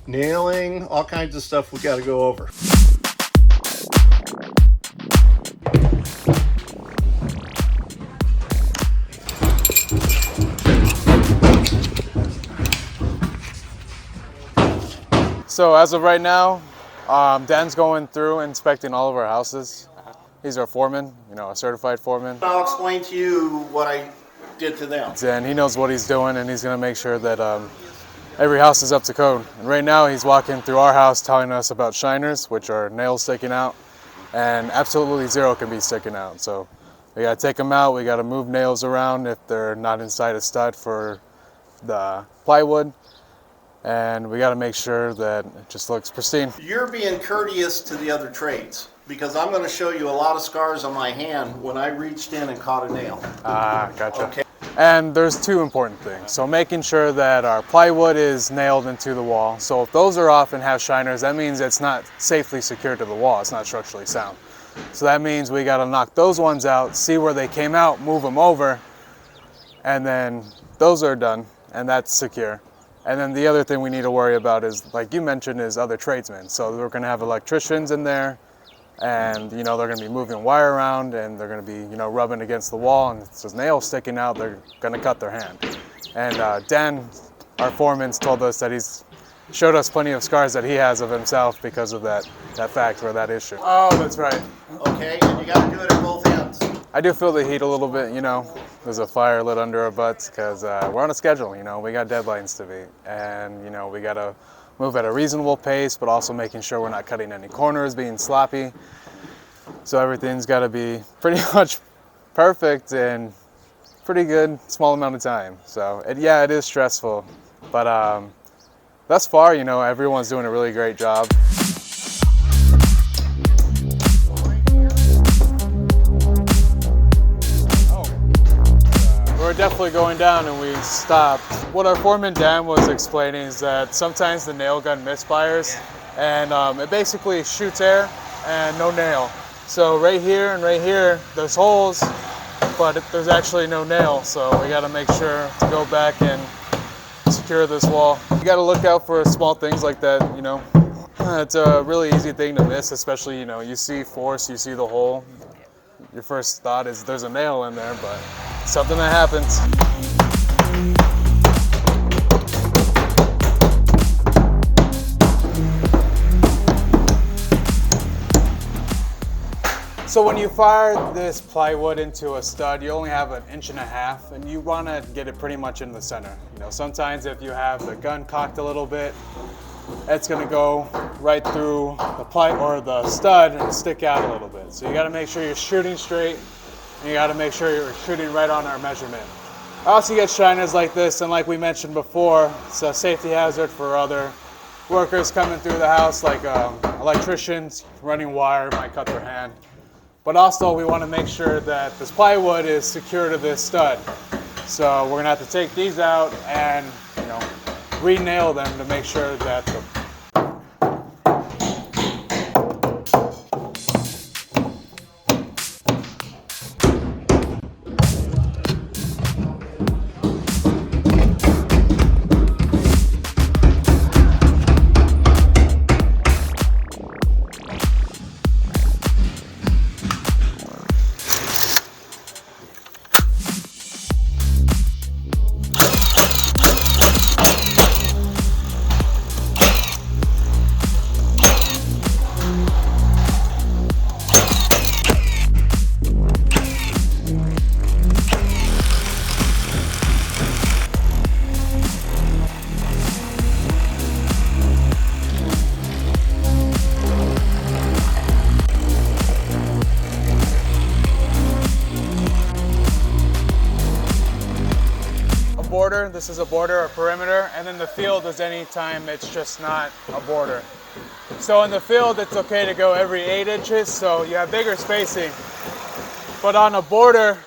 nailing, all kinds of stuff we got to go over. So as of right now, Dan's going through inspecting all of our houses. He's our foreman, a certified foreman. I'll explain to you what I did to them. And he knows what he's doing, and he's going to make sure that every house is up to code. And right now he's walking through our house telling us about shiners, which are nails sticking out, and absolutely zero can be sticking out. So we got to take them out. We got to move nails around if they're not inside a stud for the plywood. And we got to make sure that it just looks pristine. You're being courteous to the other trades because I'm going to show you a lot of scars on my hand when I reached in and caught a nail. Ah, gotcha. Okay. And there's two important things. So making sure that our plywood is nailed into the wall. So if those are off and have shiners, that means it's not safely secured to the wall. It's not structurally sound. So that means we got to knock those ones out, see where they came out, move them over, and then those are done, and that's secure. And then the other thing we need to worry about is, like you mentioned, is other tradesmen. So we're going to have electricians in there, and they're going to be moving wire around, and they're going to be rubbing against the wall, and if there's nails sticking out, they're going to cut their hand. And Dan, our foreman's told us that he's showed us plenty of scars that he has of himself because of that fact or that issue. Oh, that's right. Okay, and you got to do it at both ends. I do feel the heat a little bit, There's a fire lit under our butts because we're on a schedule, we got deadlines to meet. And, we got to move at a reasonable pace, but also making sure we're not cutting any corners, being sloppy. So everything's got to be pretty much perfect in pretty good, small amount of time. So, it is stressful. But thus far, everyone's doing a really great job. We're definitely going down and we stopped. What our foreman Dan was explaining is that sometimes the nail gun misfires and it basically shoots air and no nail. So right here and right here, there's holes, but there's actually no nail. So we gotta make sure to go back and secure this wall. You gotta look out for small things like that, It's a really easy thing to miss, especially, you see force, you see the hole. Your first thought is there's a nail in there, but something that happens. So when you fire this plywood into a stud, you only have 1.5 inches, and you want to get it pretty much in the center. Sometimes if you have the gun cocked a little bit, it's going to go right through the ply or the stud and stick out a little bit. So you got to make sure you're shooting straight, and you got to make sure you're shooting right on our measurement. Also, you get shiners like this, and like we mentioned before, it's a safety hazard for other workers coming through the house, like electricians running wire might cut their hand. But also, we want to make sure that this plywood is secure to this stud. So we're going to have to take these out and, re-nail them to make sure that the border. This is a border or perimeter, and then the field is any time it's just not a border. So in the field, it's okay to go every 8 inches, so you have bigger spacing. But on a border,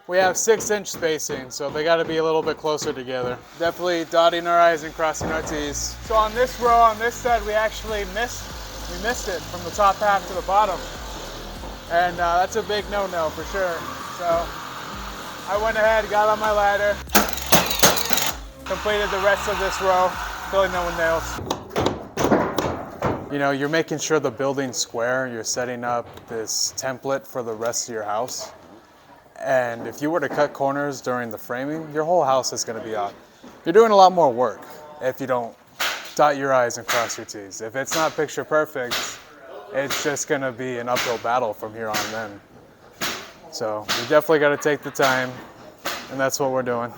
we have 6-inch spacing, so they got to be a little bit closer together. Definitely dotting our I's and crossing our T's. So on this row, on this side, we actually missed it from the top half to the bottom. And that's a big no-no for sure. So I went ahead, got on my ladder, completed the rest of this row, filling in with nails. you know, you're making sure the building's square. You're setting up this template for the rest of your house. And if you were to cut corners during the framing, your whole house is going to be off. You're doing a lot more work if you don't dot your I's and cross your T's. If it's not picture perfect, it's just going to be an uphill battle from here on then. So you definitely got to take the time, and that's what we're doing.